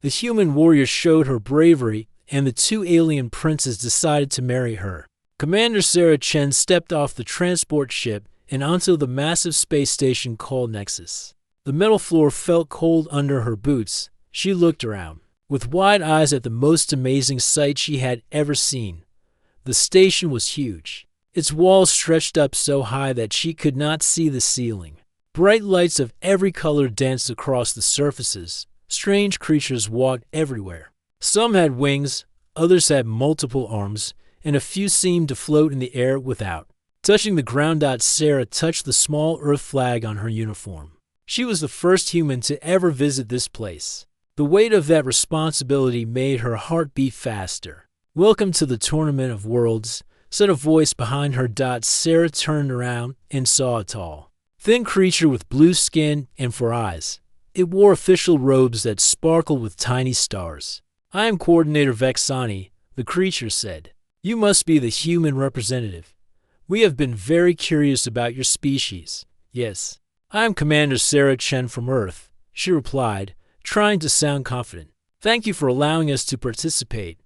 The human warrior showed her bravery, and the two alien princes decided to marry her. Commander Sarah Chen stepped off the transport ship and onto the massive space station called Nexus. The metal floor felt cold under her boots. She looked around, with wide eyes at the most amazing sight she had ever seen. The station was huge. Its walls stretched up so high that she could not see the ceiling. Bright lights of every color danced across the surfaces. Strange creatures walked everywhere. Some had wings, others had multiple arms, and a few seemed to float in the air without. Touching the ground, Sarah touched the small Earth flag on her uniform. She was the first human to ever visit this place. The weight of that responsibility made her heart beat faster. "Welcome to the Tournament of Worlds," said a voice behind her. Sarah turned around and saw a tall, thin creature with blue skin and for eyes. It wore official robes that sparkled with tiny stars. "I am Coordinator Vexani," the creature said. "You must be the human representative. We have been very curious about your species." "Yes, I am Commander Sarah Chen from Earth," she replied, trying to sound confident. "Thank you for allowing us to participate."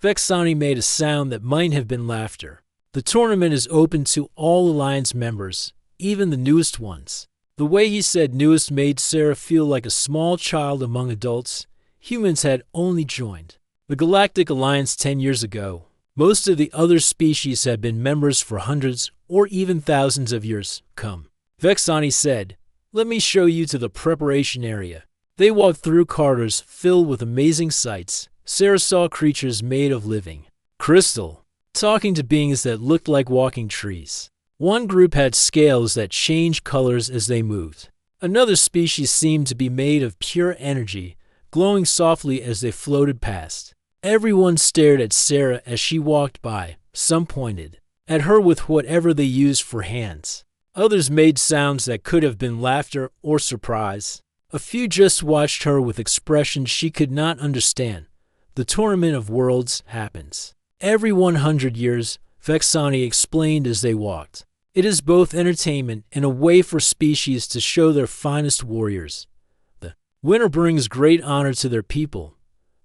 Vexani made a sound that might have been laughter. "The tournament is open to all Alliance members, even the newest ones." The way he said newest made Sarah feel like a small child among adults. Humans had only joined the Galactic Alliance 10 years ago. Most of the other species had been members for hundreds or even thousands of years. "Come," Vexani said. "Let me show you to the preparation area." They walked through corridors filled with amazing sights. Sarah saw creatures made of living crystal, talking to beings that looked like walking trees. One group had scales that changed colors as they moved. Another species seemed to be made of pure energy, glowing softly as they floated past. Everyone stared at Sarah as she walked by. Some pointed at her with whatever they used for hands. Others made sounds that could have been laughter or surprise. A few just watched her with expressions she could not understand. The Tournament of Worlds happens every 100 years, Vexani explained as they walked. It is both entertainment and a way for species to show their finest warriors. The winner brings great honor to their people.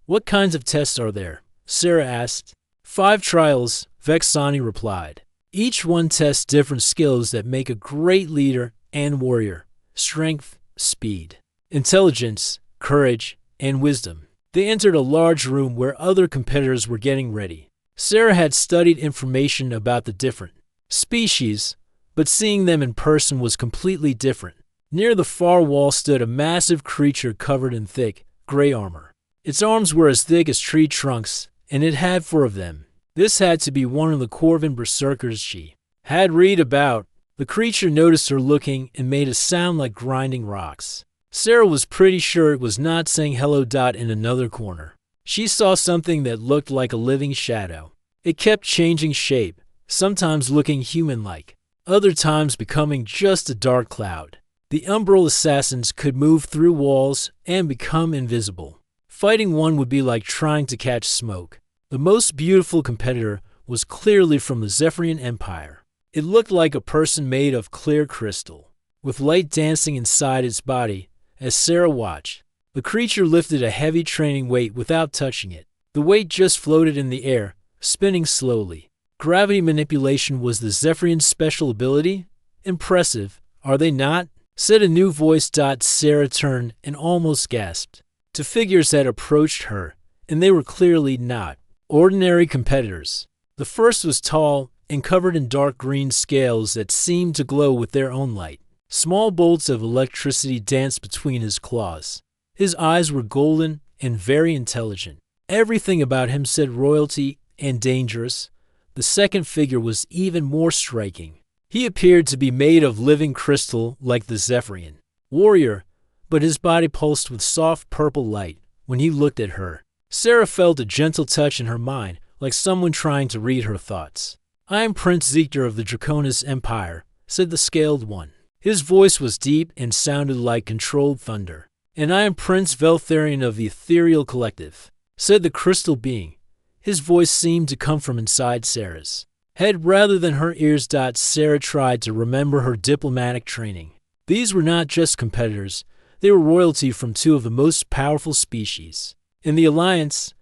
"What kinds of tests are there?" Sarah asked. 5 trials, Vexani replied. Each one tests different skills that make a great leader and warrior: strength, speed, intelligence, courage, and wisdom. They entered a large room where other competitors were getting ready. Sarah had studied information about the different species, but seeing them in person was completely different. Near the far wall stood a massive creature covered in thick, gray armor. Its arms were as thick as tree trunks, and it had 4 of them. This had to be one of the Corvin berserkers she had read about. The creature noticed her looking and made a sound like grinding rocks. Sarah was pretty sure it was not saying hello. In another corner, she saw something that looked like a living shadow. It kept changing shape, sometimes looking human-like, other times becoming just a dark cloud. The Umbral assassins could move through walls and become invisible. Fighting one would be like trying to catch smoke. The most beautiful competitor was clearly from the Zephyrian Empire. It looked like a person made of clear crystal, with light dancing inside its body. As Sarah watched, the creature lifted a heavy training weight without touching it. The weight just floated in the air, spinning slowly. Gravity manipulation was the Zephyrian special ability? Impressive, are they not? Said a new voice. Sarah turned and almost gasped. To figures that approached her, and they were clearly not ordinary competitors. The first was tall and covered in dark green scales that seemed to glow with their own light. Small bolts of electricity danced between his claws. His eyes were golden and very intelligent. Everything about him said royalty and dangerous. The second figure was even more striking. He appeared to be made of living crystal like the Zephyrian warrior, but his body pulsed with soft purple light when he looked at her. Sarah felt a gentle touch in her mind, like someone trying to read her thoughts. "I am Prince Zeekter of the Draconis Empire," said the scaled one. His voice was deep and sounded like controlled thunder. "And I am Prince Veltharion of the Ethereal Collective," said the crystal being. His voice seemed to come from inside Sarah's head rather than her ears. Sarah tried to remember her diplomatic training. These were not just competitors, they were royalty from 2 of the most powerful species. In the Alliance,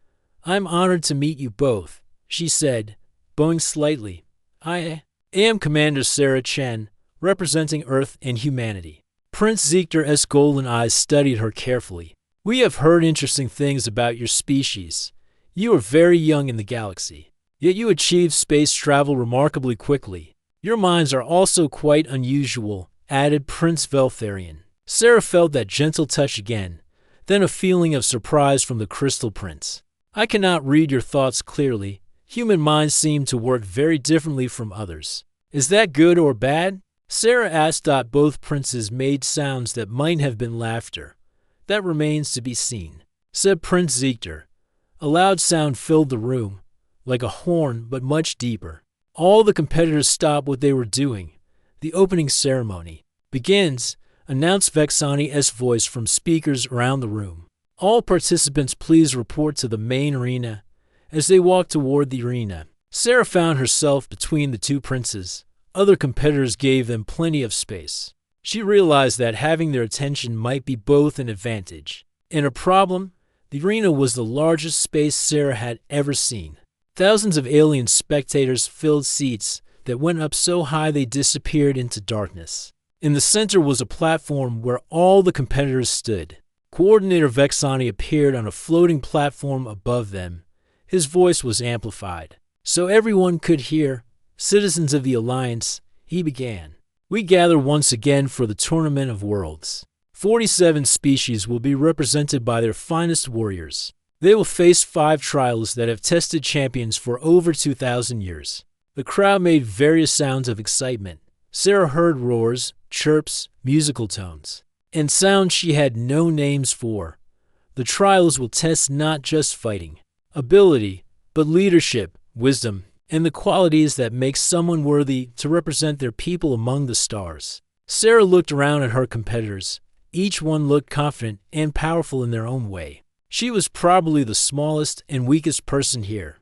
I'm honored to meet you both, she said, bowing slightly. I am Commander Sarah Chen, representing Earth and humanity. Prince Zichter's golden eyes studied her carefully. We have heard interesting things about your species. You are very young in the galaxy, yet you achieved space travel remarkably quickly. Your minds are also quite unusual, added Prince Veltharion. Sarah felt that gentle touch again, then a feeling of surprise from the Crystal Prince. I cannot read your thoughts clearly. Human minds seem to work very differently from others. Is that good or bad? Sarah asked. Both princes made sounds that might have been laughter. That remains to be seen, said Prince Zichter. A loud sound filled the room, like a horn but much deeper. All the competitors stopped what they were doing. The opening ceremony begins, announced Vexani's voice from speakers around the room. All participants please report to the main arena. As they walked toward the arena, Sarah found herself between the two princes. Other competitors gave them plenty of space. She realized that having their attention might be both an advantage and a problem. The arena was the largest space Sarah had ever seen. Thousands of alien spectators filled seats that went up so high they disappeared into darkness. In the center was a platform where all the competitors stood. Coordinator Vexani appeared on a floating platform above them. His voice was amplified, so everyone could hear. Citizens of the Alliance, he began. We gather once again for the Tournament of Worlds. 47 species will be represented by their finest warriors. They will face 5 trials that have tested champions for over 2,000 years. The crowd made various sounds of excitement. Sarah heard roars, chirps, musical tones, and sounds she had no names for. The trials will test not just fighting, ability, but leadership, wisdom, and the qualities that make someone worthy to represent their people among the stars. Sarah looked around at her competitors. Each one looked confident and powerful in their own way. She was probably the smallest and weakest person here.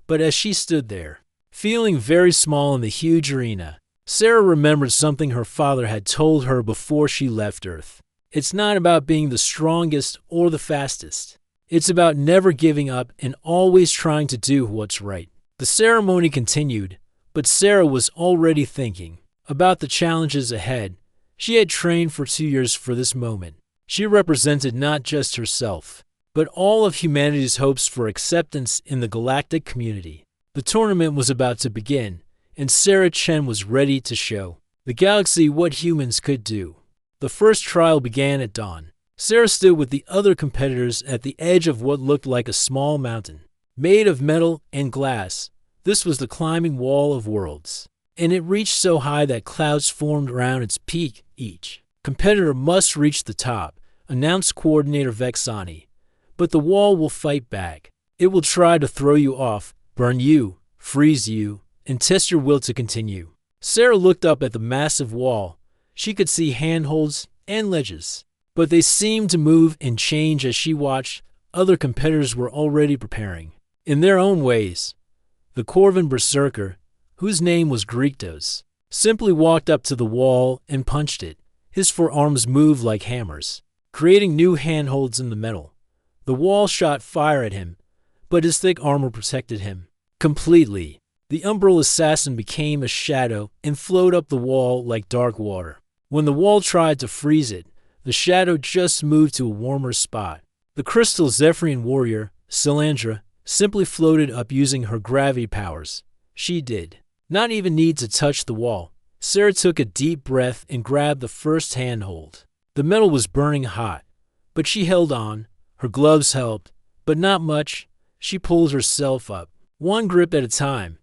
But as she stood there, feeling very small in the huge arena, Sarah remembered something her father had told her before she left Earth. It's not about being the strongest or the fastest. It's about never giving up and always trying to do what's right. The ceremony continued, but Sarah was already thinking about the challenges ahead. She had trained for 2 years for this moment. She represented not just herself, but all of humanity's hopes for acceptance in the galactic community. The tournament was about to begin, and Sarah Chen was ready to show the galaxy what humans could do. The first trial began at dawn. Sarah stood with the other competitors at the edge of what looked like a small mountain, made of metal and glass. This was the climbing wall of worlds, and it reached so high that clouds formed around its peak. Each competitor must reach the top, announced Coordinator Vexani. But the wall will fight back. It will try to throw you off, burn you, freeze you, and test your will to continue. Sarah looked up at the massive wall. She could see handholds and ledges, but they seemed to move and change as she watched. Other competitors were already preparing, in their own ways. The Corvin Berserker, whose name was Greektos, simply walked up to the wall and punched it. His forearms moved like hammers, creating new handholds in the metal. The wall shot fire at him, but his thick armor protected him completely. The Umbral Assassin became a shadow and flowed up the wall like dark water. When the wall tried to freeze it, the shadow just moved to a warmer spot. The Crystal Zephyrian warrior, Silandra, simply floated up using her gravity powers. She did not even need to touch the wall. Sarah took a deep breath and grabbed the first handhold. The metal was burning hot, but she held on. Her gloves helped, but not much. She pulled herself up, one grip at a time.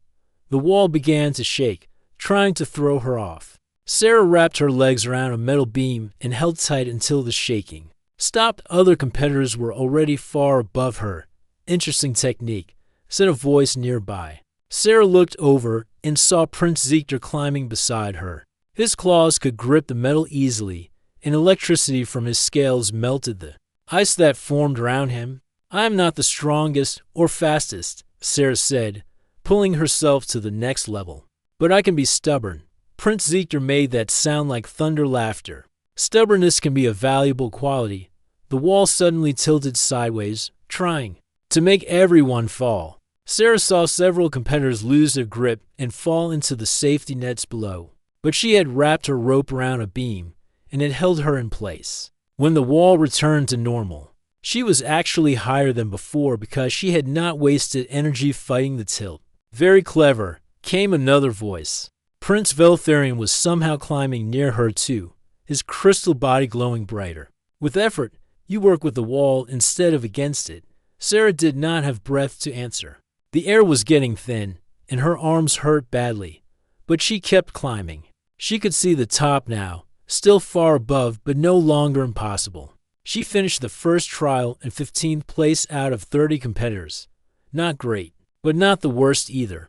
The wall began to shake, trying to throw her off. Sarah wrapped her legs around a metal beam and held tight until the shaking stopped. Other competitors were already far above her. Interesting technique, said a voice nearby. Sarah looked over and saw Prince Zichter climbing beside her. His claws could grip the metal easily, and electricity from his scales melted the ice that formed around him. I am not the strongest or fastest, Sarah said, pulling herself to the next level. But I can be stubborn. Prince Zichter made that sound like thunder laughter. Stubbornness can be a valuable quality. The wall suddenly tilted sideways, trying to make everyone fall. Sarah saw several competitors lose their grip and fall into the safety nets below, but she had wrapped her rope around a beam, and it held her in place. When the wall returned to normal, she was actually higher than before because she had not wasted energy fighting the tilt. Very clever, came another voice. Prince Veltharion was somehow climbing near her too, his crystal body glowing brighter. With effort, you work with the wall instead of against it. Sarah did not have breath to answer. The air was getting thin, and her arms hurt badly, but she kept climbing. She could see the top now, still far above but no longer impossible. She finished the first trial in 15th place out of 30 competitors. Not great, but not the worst either.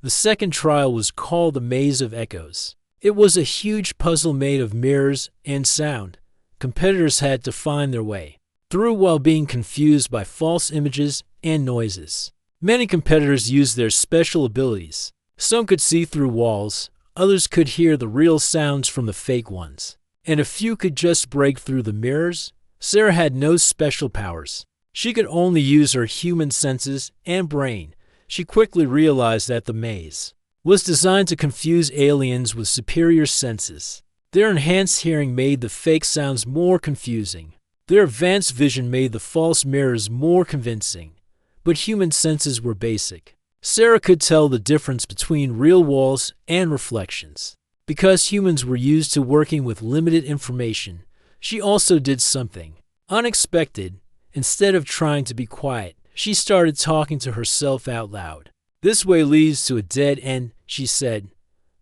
The second trial was called the Maze of Echoes. It was a huge puzzle made of mirrors and sound. Competitors had to find their way through while being confused by false images and noises. Many competitors used their special abilities. Some could see through walls, others could hear the real sounds from the fake ones, and a few could just break through the mirrors. Sarah had no special powers. She could only use her human senses and brain. She quickly realized that the maze was designed to confuse aliens with superior senses. Their enhanced hearing made the fake sounds more confusing. Their advanced vision made the false mirrors more convincing. But human senses were basic. Sarah could tell the difference between real walls and reflections. Because humans were used to working with limited information, she also did something unexpected. Instead of trying to be quiet, she started talking to herself out loud. "This way leads to a dead end," she said.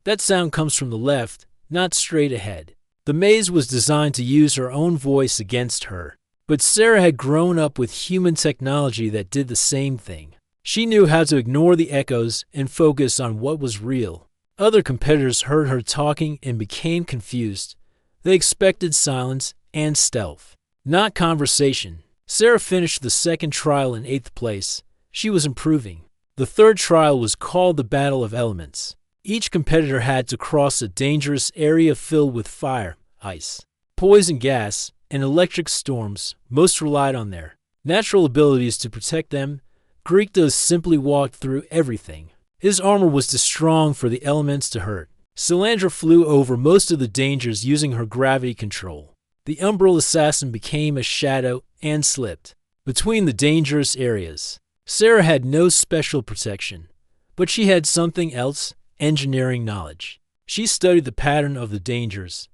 "That sound comes from the left, not straight ahead." The maze was designed to use her own voice against her. But Sarah had grown up with human technology that did the same thing. She knew how to ignore the echoes and focus on what was real. Other competitors heard her talking and became confused. They expected silence and stealth, not conversation. Sarah finished the second trial in 8th place. She was improving. The third trial was called the Battle of Elements. Each competitor had to cross a dangerous area filled with fire, ice, poison gas, and electric storms. Most relied on their natural abilities to protect them. Grikdos simply walked through everything. His armor was too strong for the elements to hurt. Salandra flew over most of the dangers using her gravity control. The Umbral Assassin became a shadow and slipped between the dangerous areas. Sarah had no special protection, but she had something else: engineering knowledge. She studied the pattern of the dangers.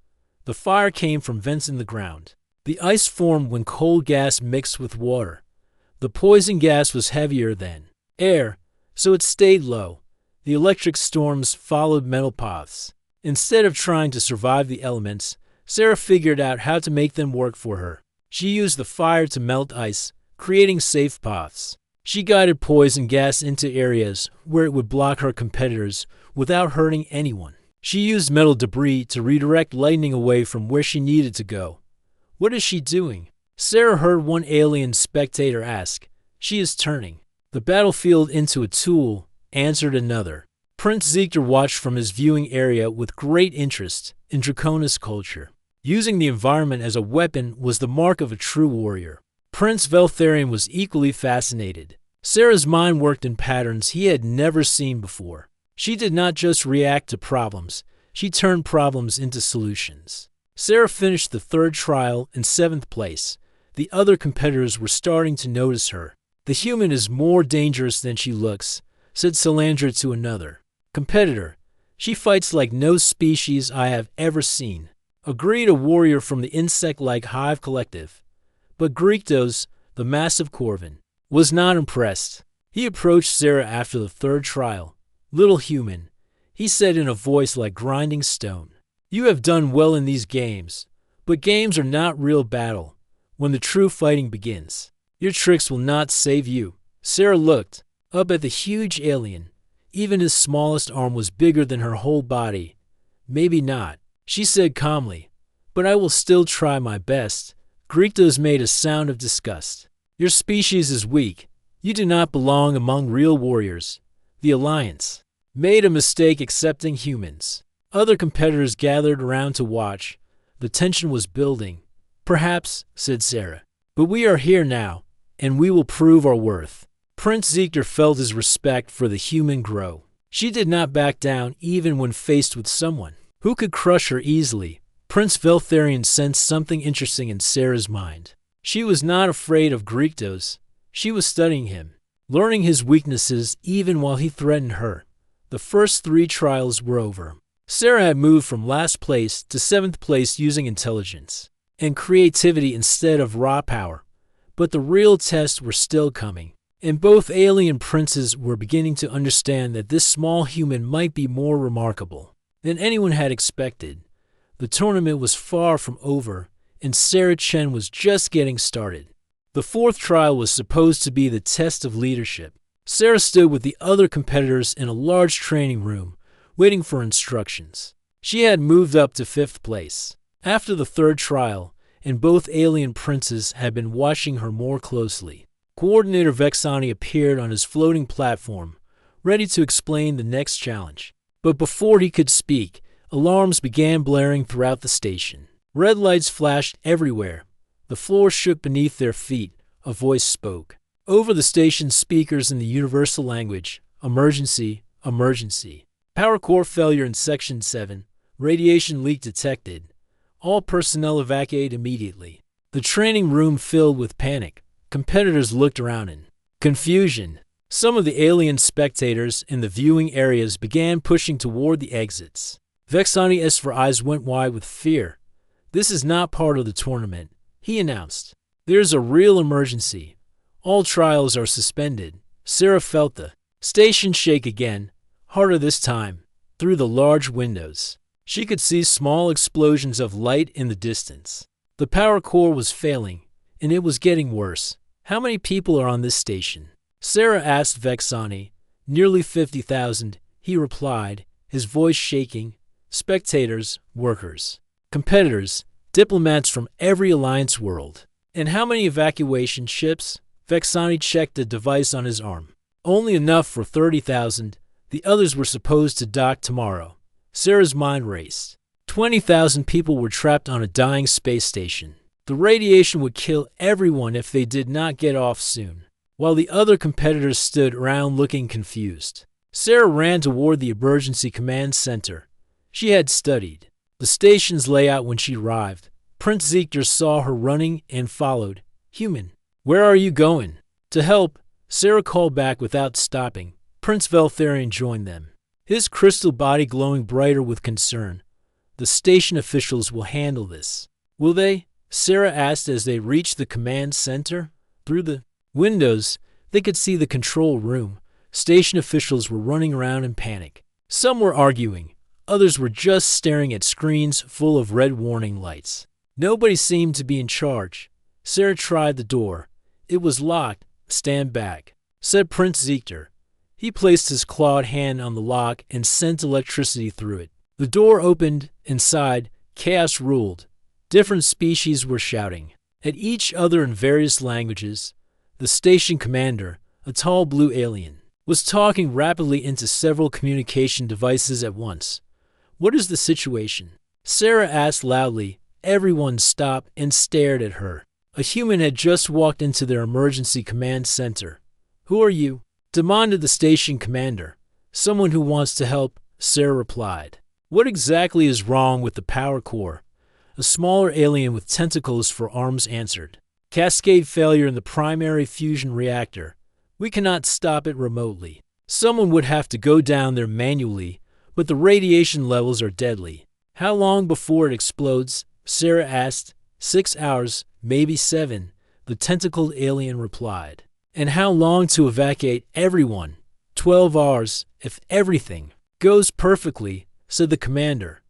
The fire came from vents in the ground. The ice formed when cold gas mixed with water. The poison gas was heavier than air, so it stayed low. The electric storms followed metal paths. Instead of trying to survive the elements, Sarah figured out how to make them work for her. She used the fire to melt ice, creating safe paths. She guided poison gas into areas where it would block her competitors without hurting anyone. She used metal debris to redirect lightning away from where she needed to go. "What is she doing?" Sarah heard one alien spectator ask. "She is turning the battlefield into a tool," answered another. Prince Ziegler watched from his viewing area with great interest in Draconis culture. Using the environment as a weapon was the mark of a true warrior. Prince Veltharion was equally fascinated. Sarah's mind worked in patterns he had never seen before. She did not just react to problems, she turned problems into solutions. Sarah finished the third trial in 7th place. The other competitors were starting to notice her. "The human is more dangerous than she looks," said Salandra to another competitor. "She fights like no species I have ever seen," agreed a warrior from the insect-like hive collective. But Grikdos, the massive Corvin, was not impressed. He approached Sarah after the third trial. "Little human," he said in a voice like grinding stone, "you have done well in these games, but games are not real battle. When the true fighting begins, your tricks will not save you." Sarah looked up at the huge alien. Even his smallest arm was bigger than her whole body. "Maybe not," she said calmly, "but I will still try my best." Grikdos made a sound of disgust. "Your species is weak. You do not belong among real warriors. The Alliance made a mistake accepting humans." Other competitors gathered around to watch. The tension was building. "Perhaps," said Sarah, "but we are here now, and we will prove our worth. Prince Ziegler felt his respect for the human grow. She did not back down even when faced with someone who could crush her easily. Prince Veltharion sensed something interesting in Sarah's mind. She was not afraid of Greektos. She was studying him, learning his weaknesses even while he threatened her. The first 3 trials were over. Sarah had moved from last place to 7th place using intelligence and creativity instead of raw power. But the real tests were still coming, and both alien princes were beginning to understand that this small human might be more remarkable than anyone had expected. The tournament was far from over, and Sarah Chen was just getting started. The 4th trial was supposed to be the test of leadership. Sarah stood with the other competitors in a large training room, waiting for instructions. She had moved up to 5th place after the 3rd trial, and both alien princes had been watching her more closely. Coordinator Vexani appeared on his floating platform, ready to explain the next challenge. But before he could speak, alarms began blaring throughout the station. Red lights flashed everywhere. The floor shook beneath their feet. A voice spoke over the station's speakers in the universal language. Emergency, emergency. Power core failure in Section 7. Radiation leak detected. All personnel evacuate immediately. The training room filled with panic. Competitors looked around in confusion. Some of the alien spectators in the viewing areas began pushing toward the exits. Vexani's eyes went wide with fear. This is not part of the tournament, he announced. There's a real emergency. All trials are suspended. Sarah felt the station shake again, harder this time, through the large windows. She could see small explosions of light in the distance. The power core was failing, and it was getting worse. How many people are on this station? Sarah asked Vexani. Nearly 50,000, he replied, his voice shaking. Spectators, workers, competitors, diplomats from every alliance world. And how many evacuation ships? Vexani checked the device on his arm. Only enough for 30,000. The others were supposed to dock tomorrow. Sarah's mind raced. 20,000 people were trapped on a dying space station. The radiation would kill everyone if they did not get off soon. While the other competitors stood around looking confused, Sarah ran toward the emergency command center. She had studied the station's layout when she arrived. Prince Ziegler saw her running and followed. Human, where are you going? To help, Sarah called back without stopping. Prince Veltharion joined them, his crystal body glowing brighter with concern. The station officials will handle this. Will they? Sarah asked as they reached the command center. Through the windows, they could see the control room. Station officials were running around in panic. Some were arguing. Others were just staring at screens full of red warning lights. Nobody seemed to be in charge. Sarah tried the door. It was locked. Stand back, said Prince Ziegler. He placed his clawed hand on the lock and sent electricity through it. The door opened. Inside, chaos ruled. Different species were shouting at each other in various languages. The station commander, a tall blue alien, was talking rapidly into several communication devices at once. What is the situation? Sarah asked loudly. Everyone stopped and stared at her. A human had just walked into their emergency command center. Who are you? Demanded the station commander. Someone who wants to help, Sarah replied. What exactly is wrong with the power core? A smaller alien with tentacles for arms answered. Cascade failure in the primary fusion reactor. We cannot stop it remotely. Someone would have to go down there manually, but the radiation levels are deadly. How long before it explodes? Sarah asked. 6 hours, maybe 7, the tentacled alien replied. And how long to evacuate everyone? 12 hours, if everything goes perfectly, said the commander.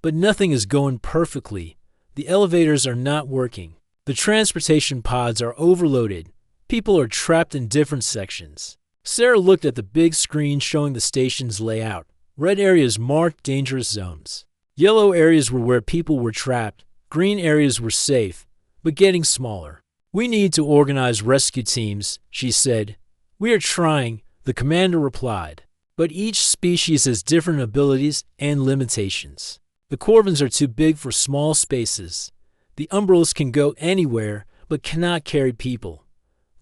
But nothing is going perfectly. The elevators are not working. The transportation pods are overloaded. People are trapped in different sections. Sarah looked at the big screen showing the station's layout. Red areas marked dangerous zones. Yellow areas were where people were trapped. Green areas were safe, but getting smaller. We need to organize rescue teams, she said. We are trying, the commander replied. But each species has different abilities and limitations. The Corvins are too big for small spaces. The Umbrals can go anywhere, but cannot carry people.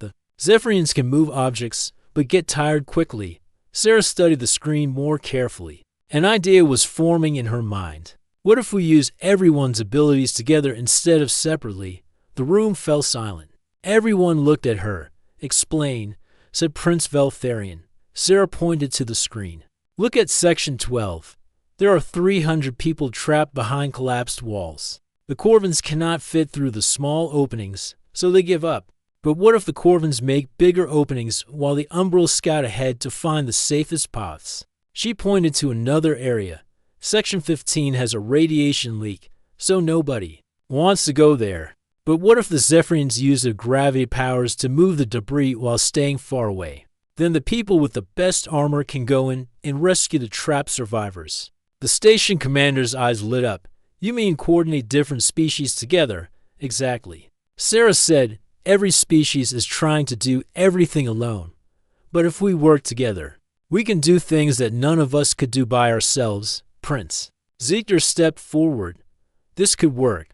The Zephyrians can move objects, but get tired quickly. Sarah studied the screen more carefully. An idea was forming in her mind. What if we use everyone's abilities together instead of separately? The room fell silent. Everyone looked at her. Explain, said Prince Veltharion. Sarah pointed to the screen. Look at Section 12. There are 300 people trapped behind collapsed walls. The Corvins cannot fit through the small openings, so they give up. But what if the Corvins make bigger openings while the Umbrals scout ahead to find the safest paths? She pointed to another area. Section 15 has a radiation leak, so nobody wants to go there. But what if the Zephyrians use their gravity powers to move the debris while staying far away? Then the people with the best armor can go in and rescue the trapped survivors. The station commander's eyes lit up. You mean coordinate different species together? Exactly. Sarah said, every species is trying to do everything alone. But if we work together, we can do things that none of us could do by ourselves. Prince Ziegler stepped forward. This could work.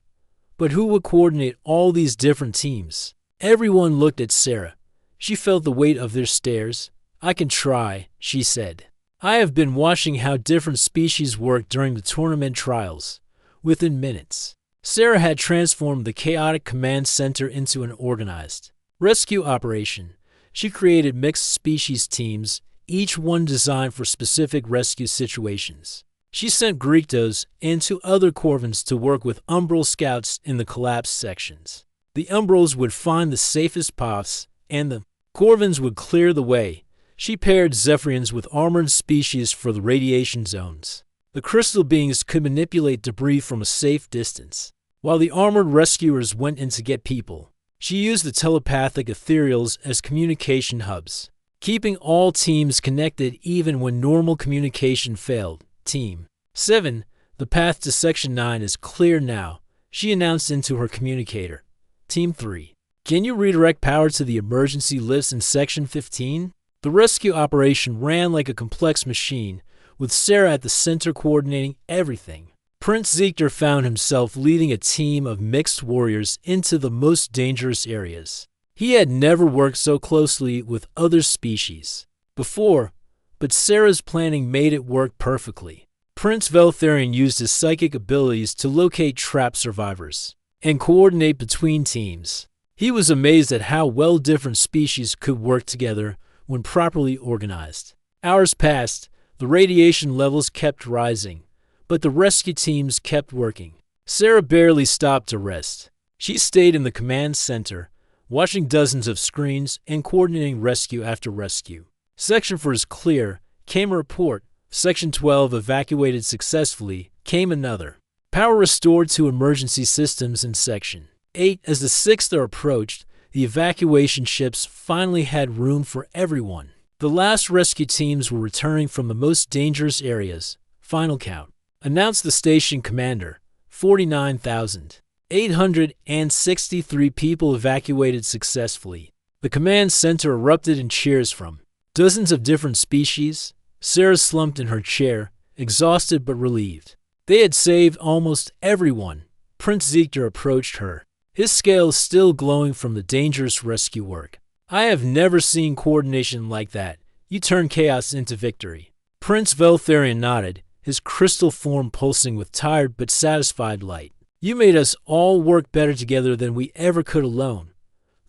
But who would coordinate all these different teams? Everyone looked at Sarah. She felt the weight of their stares. I can try, she said. I have been watching how different species work during the tournament trials. Within minutes, Sarah had transformed the chaotic command center into an organized rescue operation. She created mixed species teams, each one designed for specific rescue situations. She sent Greektos and 2 other Corvins to work with Umbral scouts in the collapsed sections. The Umbrals would find the safest paths, and the Corvins would clear the way. She paired Zephyrians with armored species for the radiation zones. The crystal beings could manipulate debris from a safe distance, while the armored rescuers went in to get people. She used the telepathic ethereals as communication hubs, keeping all teams connected even when normal communication failed. Team 7, the path to Section 9 is clear now, she announced into her communicator. Team 3, can you redirect power to the emergency lifts in Section 15? The rescue operation ran like a complex machine, with Sarah at the center coordinating everything. Prince Ziegler found himself leading a team of mixed warriors into the most dangerous areas. He had never worked so closely with other species before, but Sarah's planning made it work perfectly. Prince Veltharion used his psychic abilities to locate trapped survivors and coordinate between teams. He was amazed at how well different species could work together when properly organized. Hours passed, the radiation levels kept rising, but the rescue teams kept working. Sarah barely stopped to rest. She stayed in the command center, watching dozens of screens and coordinating rescue after rescue. Section 4 is clear, came a report. Section 12 evacuated successfully, came another. Power restored to emergency systems in Section 8. As the 6th hour approached, the evacuation ships finally had room for everyone. The last rescue teams were returning from the most dangerous areas. Final count. Announced the station commander. 49,863 people evacuated successfully. The command center erupted in cheers from dozens of different species. Sarah slumped in her chair, exhausted but relieved. They had saved almost everyone. Prince Ziegler approached her, his scales still glowing from the dangerous rescue work. I have never seen coordination like that. You turned chaos into victory. Prince Veltharion nodded, his crystal form pulsing with tired but satisfied light. You made us all work better together than we ever could alone.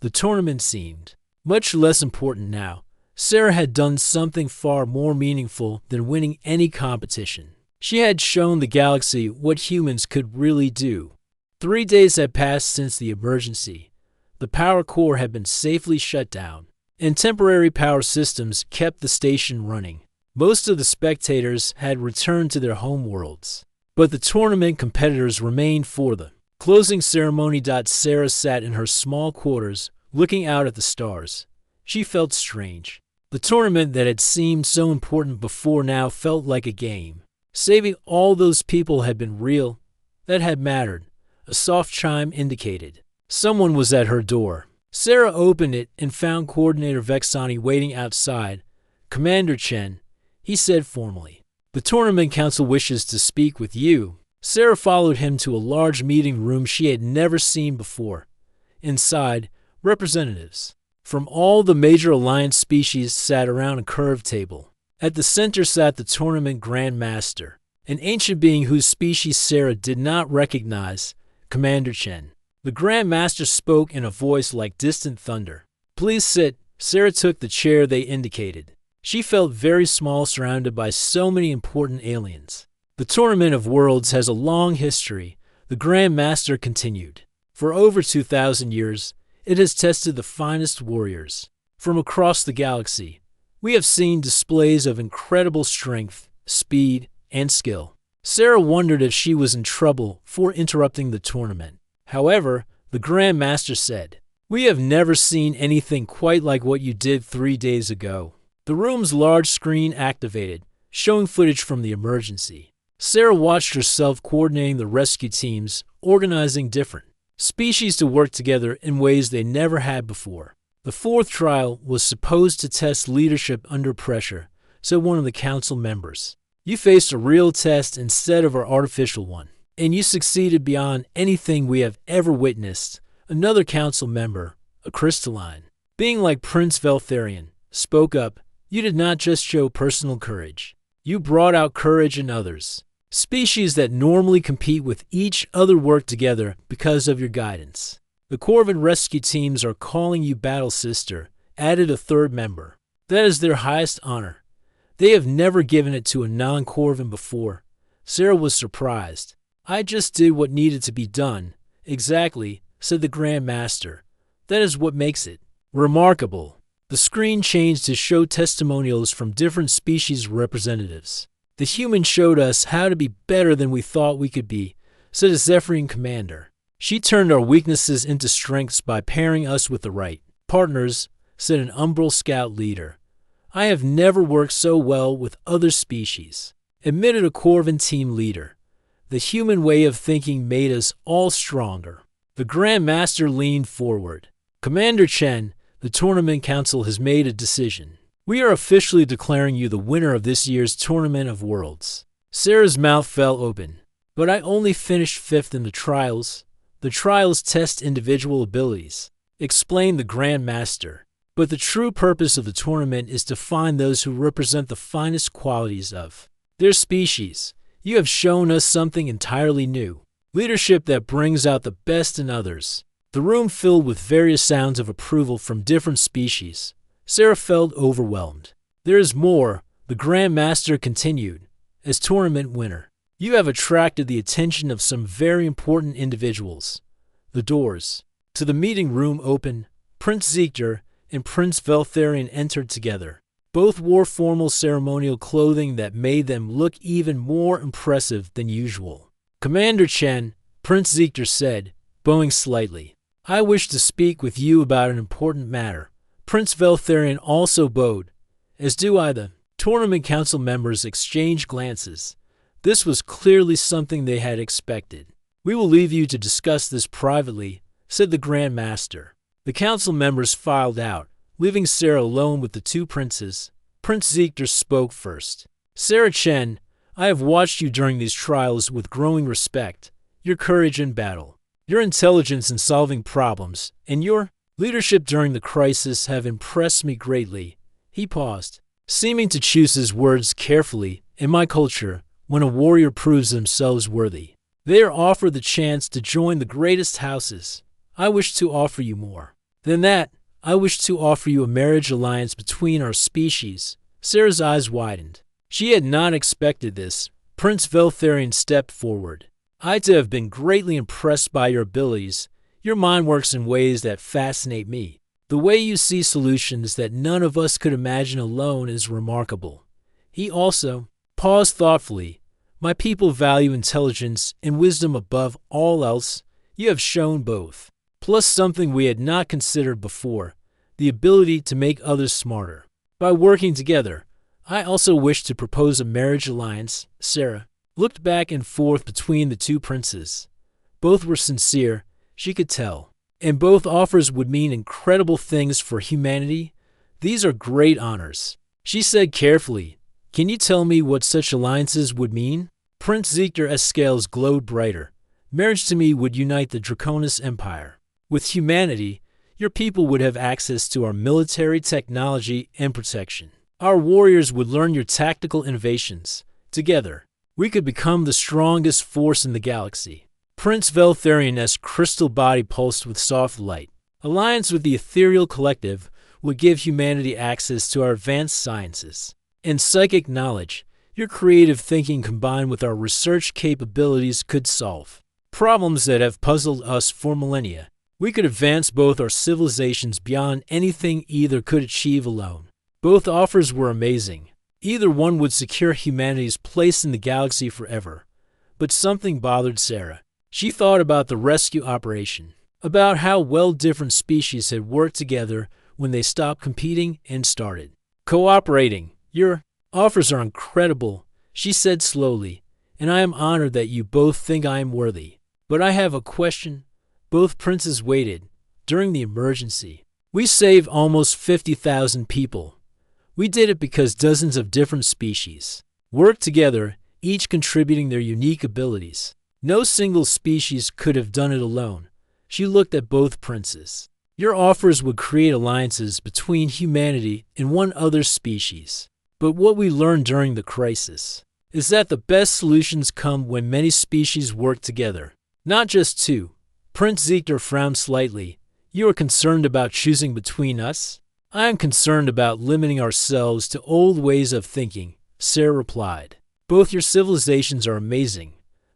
The tournament seemed much less important now. Sarah had done something far more meaningful than winning any competition. She had shown the galaxy what humans could really do. 3 days had passed since the emergency. The power core had been safely shut down, and temporary power systems kept the station running. Most of the spectators had returned to their home worlds, but the tournament competitors remained for the closing ceremony. Sarah sat in her small quarters, looking out at the stars. She felt strange. The tournament that had seemed so important before now felt like a game. Saving all those people had been real. That had mattered. A soft chime indicated someone was at her door. Sarah opened it and found Coordinator Vexani waiting outside. Commander Chen, he said formally. The Tournament Council wishes to speak with you. Sarah followed him to a large meeting room she had never seen before. Inside, representatives From all the major alliance species sat around a curved table. At the center sat the tournament Grand Master, an ancient being whose species Sarah did not recognize, Commander Chen. The Grand Master spoke in a voice like distant thunder. "Please sit." Sarah took the chair they indicated. She felt very small surrounded by so many important aliens. "The Tournament of Worlds has a long history," the Grand Master continued. "For over 2,000 years, it has tested the finest warriors. From across the galaxy, we have seen displays of incredible strength, speed, and skill." Sarah wondered if she was in trouble for interrupting the tournament. However, the Grand Master said, "We have never seen anything quite like what you did 3 days ago." The room's large screen activated, showing footage from the emergency. Sarah watched herself coordinating the rescue teams, organizing different species to work together in ways they never had before. The fourth trial was supposed to test leadership under pressure, said one of the council members. "You faced a real test instead of our artificial one, and you succeeded beyond anything we have ever witnessed." Another council member, a crystalline being like Prince Veltharion, spoke up. "You did not just show personal courage. You brought out courage in others. Species that normally compete with each other work together because of your guidance. The Corvin rescue teams are calling you Battle Sister," added a third member. "That is their highest honor. They have never given it to a non-Corvin before." Sarah was surprised. "I just did what needed to be done." "Exactly," said the Grand Master. "That is what makes it remarkable." The screen changed to show testimonials from different species representatives. "The humans showed us how to be better than we thought we could be," said a Zephyrian commander. "She turned our weaknesses into strengths by pairing us with the right partners," said an Umbral Scout leader. "I have never worked so well with other species," admitted a Corvin team leader. "The human way of thinking made us all stronger." The Grand Master leaned forward. "Commander Chen, the Tournament Council has made a decision. We are officially declaring you the winner of this year's Tournament of Worlds." Sarah's mouth fell open. "But I only finished 5th in the trials." "The trials test individual abilities," explained the Grand Master. "But the true purpose of the tournament is to find those who represent the finest qualities of their species. You have shown us something entirely new. Leadership that brings out the best in others." The room filled with various sounds of approval from different species. Sarah felt overwhelmed. "There is more," the Grand Master continued. "As tournament winner, you have attracted the attention of some very important individuals." The doors to the meeting room opened. Prince Ziegler and Prince Veltharion entered together. Both wore formal ceremonial clothing that made them look even more impressive than usual. "Commander Chen," Prince Ziegler said, bowing slightly, "I wish to speak with you about an important matter." Prince Veltharion also bowed, as do I. The Tournament Council members exchanged glances. This was clearly something they had expected. "We will leave you to discuss this privately," said the Grand Master. The council members filed out, leaving Sarah alone with the two princes. Prince Ziegler spoke first. "Sarah Chen, I have watched you during these trials with growing respect. Your courage in battle, your intelligence in solving problems, and your leadership during the crisis have impressed me greatly." He paused, seeming to choose his words carefully. "In my culture, when a warrior proves themselves worthy, they are offered the chance to join the greatest houses. I wish to offer you more than that. I wish to offer you a marriage alliance between our species." Sarah's eyes widened. She had not expected this. Prince Veltharion stepped forward. "I too have been greatly impressed by your abilities. Your mind works in ways that fascinate me. The way you see solutions that none of us could imagine alone is remarkable." He also paused thoughtfully. "My people value intelligence and wisdom above all else. You have shown both, plus something we had not considered before, the ability to make others smarter. By working together, I also wish to propose a marriage alliance." Sarah looked back and forth between the two princes. Both were sincere, she could tell, and both offers would mean incredible things for humanity. "These are great honors," she said carefully. "Can you tell me what such alliances would mean?" Prince Ziegler's scales glowed brighter. "Marriage to me would unite the Draconis Empire with humanity. Your people would have access to our military technology and protection. Our warriors would learn your tactical innovations. Together, we could become the strongest force in the galaxy. Prince Veltharian's crystal body pulsed with soft light. Alliance with the ethereal collective would give humanity access to our advanced sciences and psychic knowledge. Your creative thinking combined with our research capabilities could solve problems that have puzzled us for millennia. We could advance both our civilizations beyond anything either could achieve alone. Both offers were amazing. Either one would secure humanity's place in the galaxy forever. But something bothered Sarah. She thought about the rescue operation, about how well different species had worked together when they stopped competing and started cooperating. Your offers are incredible, she said slowly, and I am honored that you both think I am worthy. But I have a question. Both princes waited. During the emergency, we saved almost 50,000 people. We did it because dozens of different species worked together, each contributing their unique abilities. No single species could have done it alone. She looked at both princes. Your offers would create alliances between humanity and one other species. But what we learned during the crisis is that the best solutions come when many species work together, not just two. Prince Ziegler frowned slightly. You are concerned about choosing between us? I am concerned about limiting ourselves to old ways of thinking, Sarah replied. Both your civilizations are amazing.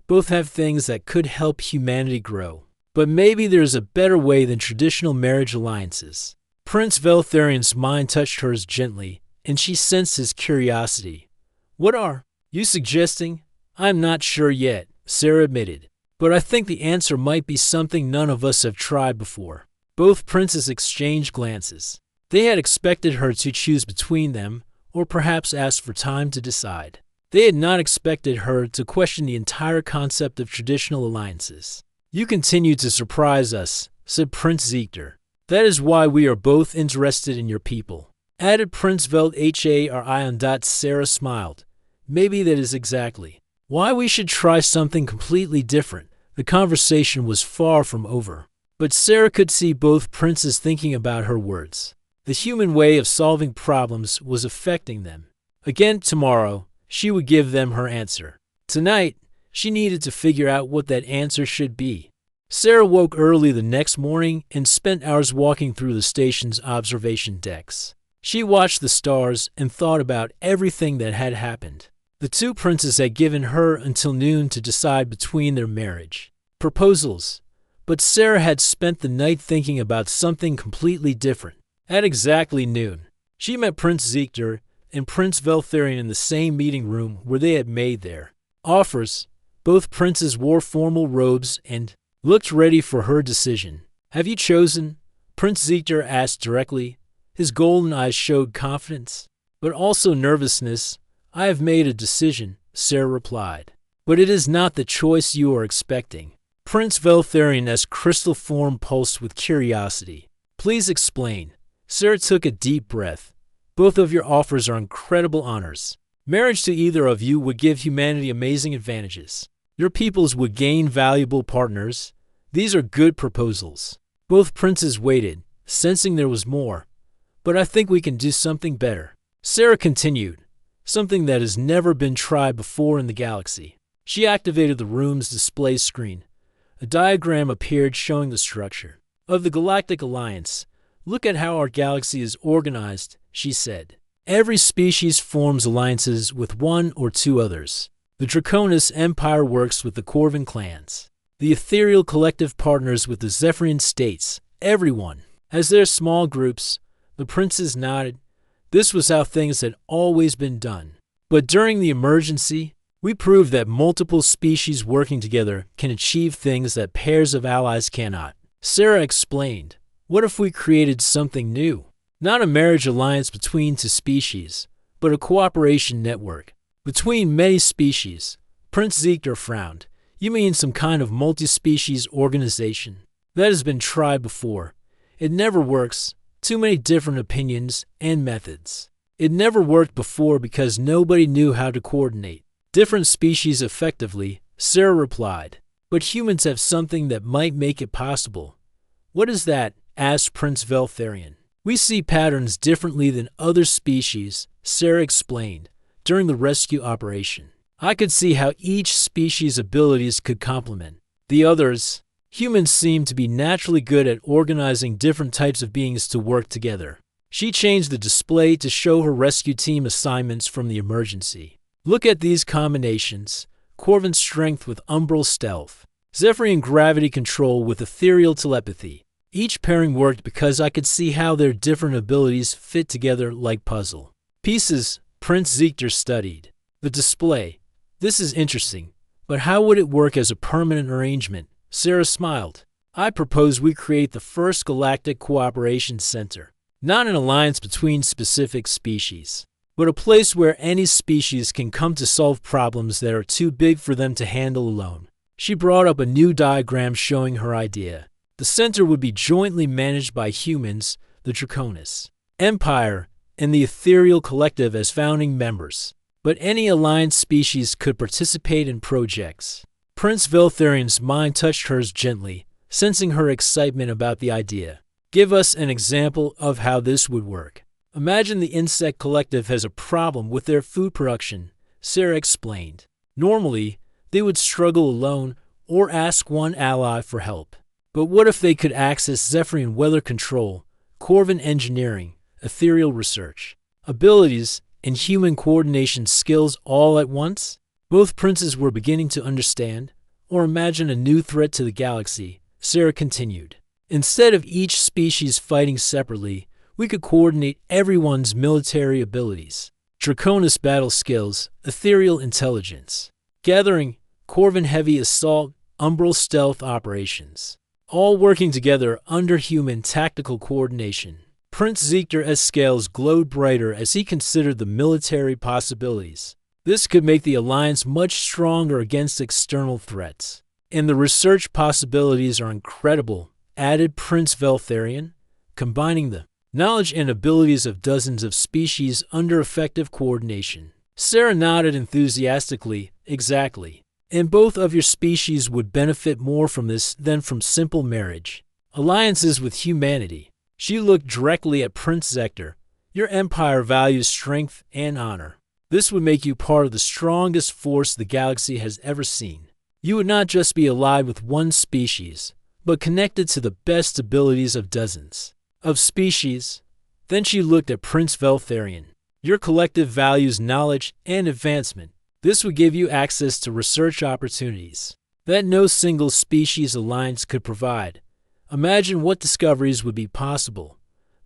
Both have things that could help humanity grow. But maybe there's a better way than traditional marriage alliances. Prince Veltharian's mind touched hers gently, and she sensed his curiosity. What are you suggesting? I'm not sure yet, Sarah admitted. But I think the answer might be something none of us have tried before. Both princes exchanged glances. They had expected her to choose between them, or perhaps ask for time to decide. They had not expected her to question the entire concept of traditional alliances. You continue to surprise us, said Prince Ziegler. That is why we are both interested in your people, added Prince Veld Harion. Sarah smiled. Maybe that is exactly why we should try something completely different. The conversation was far from over, but Sarah could see both princes thinking about her words. The human way of solving problems was affecting them. Again tomorrow, she would give them her answer. Tonight, she needed to figure out what that answer should be. Sarah woke early the next morning and spent hours walking through the station's observation decks. She watched the stars and thought about everything that had happened. The two princes had given her until noon to decide between their marriage proposals, but Sarah had spent the night thinking about something completely different. At exactly noon, she met Prince Ziegler and Prince Veltharian in the same meeting room where they had made their offers. Both princes wore formal robes and looked ready for her decision. Have you chosen? Prince Ziegler asked directly. His golden eyes showed confidence, but also nervousness. I have made a decision, Sarah replied. But it is not the choice you are expecting. Prince Veltharian's crystal form pulsed with curiosity. Please explain. Sarah took a deep breath. Both of your offers are incredible honors. Marriage to either of you would give humanity amazing advantages. Your peoples would gain valuable partners. These are good proposals. Both princes waited, sensing there was more. But I think we can do something better. Sarah continued. Something that has never been tried before in the galaxy. She activated the room's display screen. A diagram appeared showing the structure of the Galactic Alliance. Look at how our galaxy is organized, she said. Every species forms alliances with one or two others. The Draconis Empire works with the Corvin clans. The Ethereal Collective partners with the Zephyrian states. Everyone has their small groups. The princes nodded. This was how things had always been done. But during the emergency, we proved that multiple species working together can achieve things that pairs of allies cannot. Sarah explained. What if we created something new? Not a marriage alliance between two species, but a cooperation network between many species. Prince Ziegler frowned. You mean some kind of multi-species organization? That has been tried before. It never works. Too many different opinions and methods. It never worked before because nobody knew how to coordinate different species effectively, Sarah replied. But humans have something that might make it possible. What is that? asked Prince Veltharion. We see patterns differently than other species, Sarah explained, during the rescue operation. I could see how each species' abilities could complement the others. Humans seem to be naturally good at organizing different types of beings to work together. She changed the display to show her rescue team assignments from the emergency. Look at these combinations. Corvin's strength with umbral stealth. Zephyrian gravity control with ethereal telepathy. Each pairing worked because I could see how their different abilities fit together like puzzle pieces. Prince Ziegler studied the display. This is interesting, but how would it work as a permanent arrangement? Sarah smiled. I propose we create the first galactic cooperation center. Not an alliance between specific species, but a place where any species can come to solve problems that are too big for them to handle alone. She brought up a new diagram showing her idea. The center would be jointly managed by humans, the Draconis, Empire, and the Ethereal Collective as founding members. But any alliance species could participate in projects. Prince Veltharion's mind touched hers gently, sensing her excitement about the idea. Give us an example of how this would work. Imagine the insect collective has a problem with their food production, Sarah explained. Normally, they would struggle alone or ask one ally for help. But what if they could access Zephyrian weather control, Corvin engineering, ethereal research, abilities, and human coordination skills all at once? Both princes were beginning to understand, or imagine a new threat to the galaxy, Sarah continued. Instead of each species fighting separately, we could coordinate everyone's military abilities, Draconis battle skills, ethereal intelligence, gathering, Corvin heavy assault, umbral stealth operations, all working together under human tactical coordination. Prince Ziegler's scales glowed brighter as he considered the military possibilities. This could make the alliance much stronger against external threats. And the research possibilities are incredible, added Prince Veltharion, combining the knowledge and abilities of dozens of species under effective coordination. Sarah nodded enthusiastically. Exactly. And both of your species would benefit more from this than from simple marriage. Alliances with humanity. She looked directly at Prince Zector. Your empire values strength and honor. This would make you part of the strongest force the galaxy has ever seen. You would not just be allied with one species, but connected to the best abilities of dozens of species. Then she looked at Prince Veltharion. Your collective values knowledge and advancement. This would give you access to research opportunities that no single species alliance could provide. Imagine what discoveries would be possible.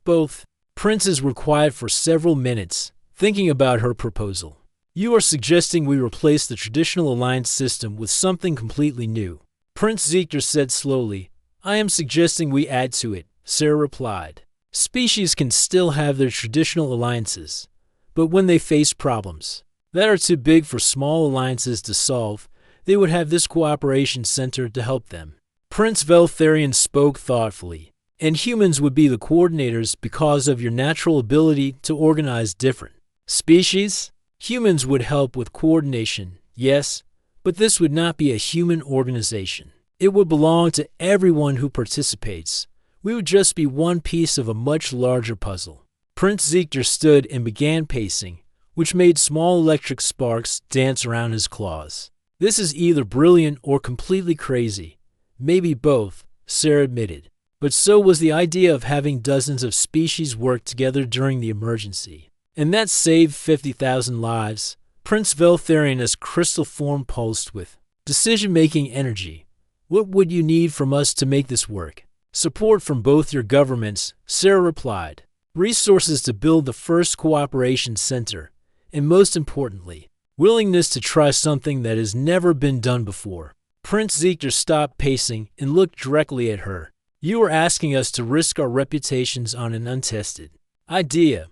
Both princes were quiet for several minutes, thinking about her proposal. You are suggesting we replace the traditional alliance system with something completely new. Prince Ziegler said slowly. I am suggesting we add to it, Sarah replied. Species can still have their traditional alliances, but when they face problems that are too big for small alliances to solve, they would have this cooperation center to help them. Prince Veltharion spoke thoughtfully. And humans would be the coordinators because of your natural ability to organize different species. Humans would help with coordination, yes, but this would not be a human organization. It would belong to everyone who participates. We would just be one piece of a much larger puzzle. Prince Ziegler stood and began pacing, which made small electric sparks dance around his claws. This is either brilliant or completely crazy. Maybe both, Sarah admitted. But so was the idea of having dozens of species work together during the emergency. And that saved 50,000 lives. Prince Veltharion's crystal form pulsed with decision-making energy. What would you need from us to make this work? Support from both your governments, Sarah replied. Resources to build the first cooperation center. And most importantly, willingness to try something that has never been done before. Prince Ziegler stopped pacing and looked directly at her. You are asking us to risk our reputations on an untested idea.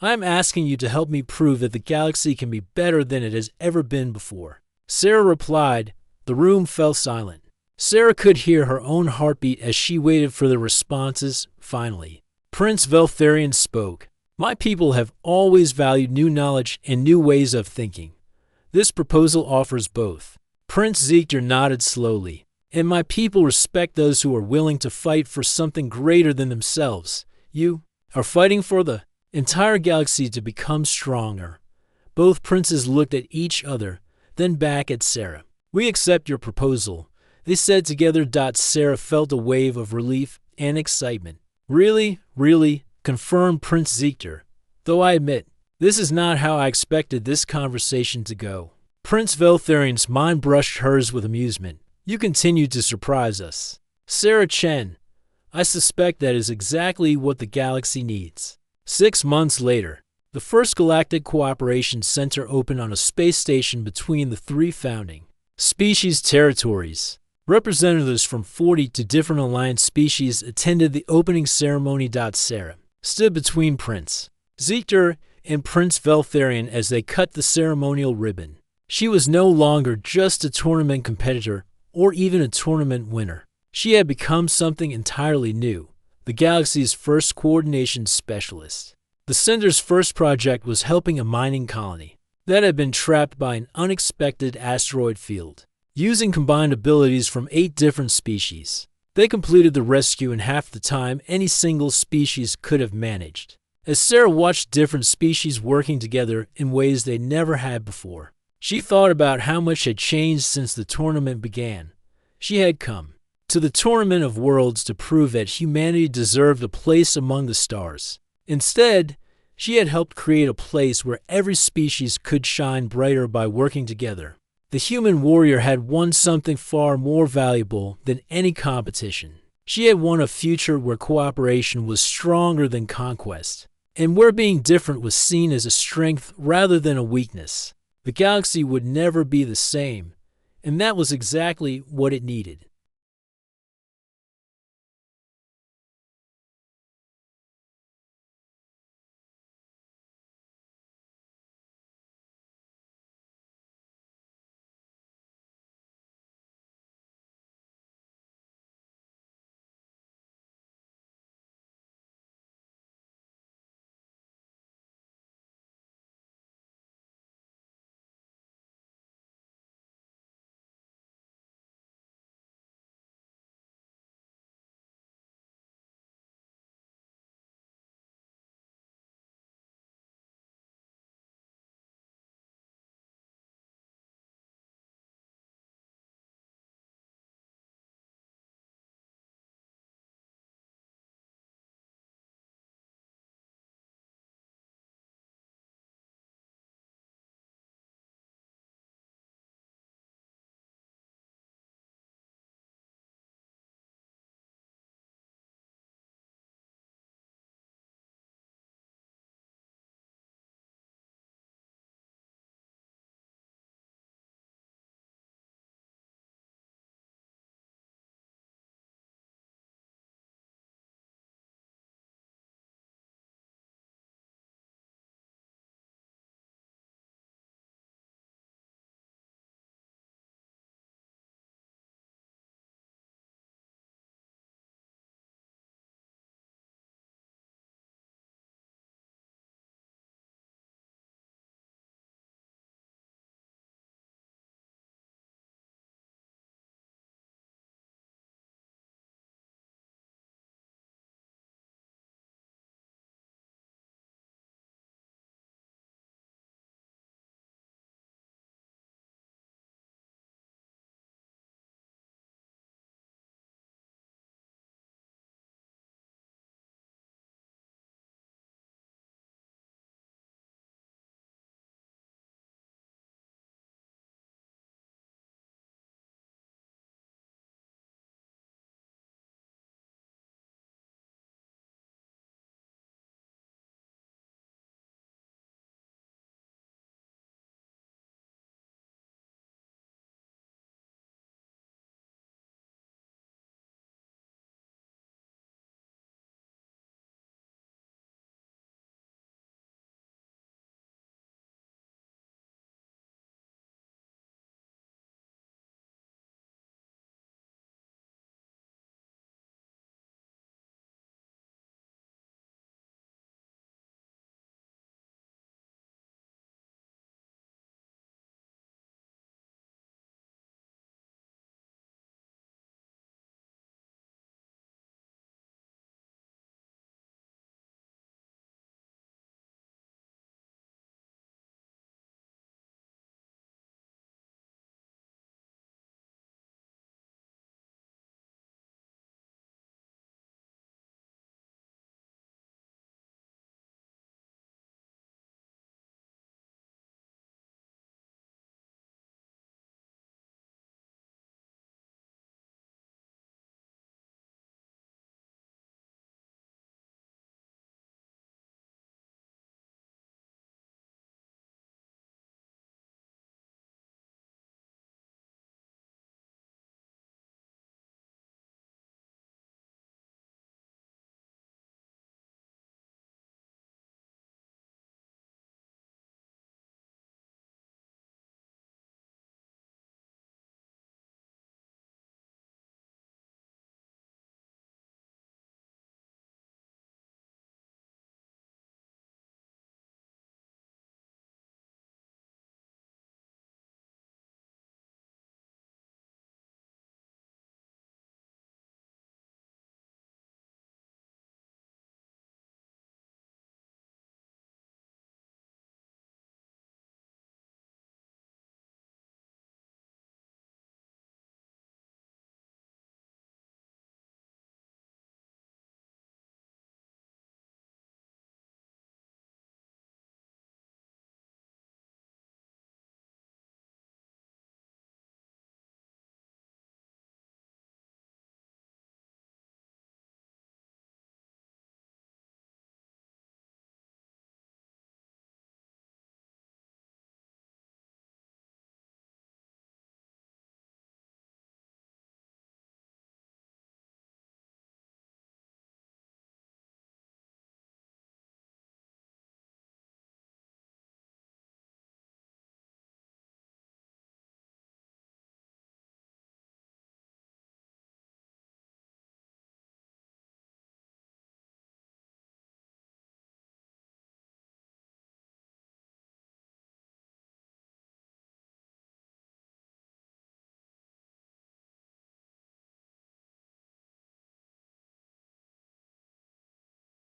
I am asking you to help me prove that the galaxy can be better than it has ever been before. Sarah replied. The room fell silent. Sarah could hear her own heartbeat as she waited for the responses. Finally, Prince Veltharion spoke. My people have always valued new knowledge and new ways of thinking. This proposal offers both. Prince Ziegler nodded slowly. And my people respect those who are willing to fight for something greater than themselves. You are fighting for the entire galaxy to become stronger. Both princes looked at each other, then back at Sarah. We accept your proposal, they said together. Sarah felt a wave of relief and excitement. Really, confirmed Prince Ziegler. Though I admit, this is not how I expected this conversation to go. Prince Veltharian's mind brushed hers with amusement. You continue to surprise us. Sarah Chen, I suspect that is exactly what the galaxy needs. 6 months later, the first Galactic Cooperation Center opened on a space station between the 3 founding species territories. Representatives from 42 different alliance species attended the opening ceremony. Sarah stood between Prince Ziegler and Prince Veltharian as they cut the ceremonial ribbon. She was no longer just a tournament competitor or even a tournament winner. She had become something entirely new, the galaxy's first coordination specialist. The center's first project was helping a mining colony that had been trapped by an unexpected asteroid field. Using combined abilities from 8 different species, they completed the rescue in half the time any single species could have managed. As Sarah watched different species working together in ways they never had before, she thought about how much had changed since the tournament began. She had come to the Tournament of Worlds to prove that humanity deserved a place among the stars. Instead, she had helped create a place where every species could shine brighter by working together. The human warrior had won something far more valuable than any competition. She had won a future where cooperation was stronger than conquest, and where being different was seen as a strength rather than a weakness. The galaxy would never be the same, and that was exactly what it needed.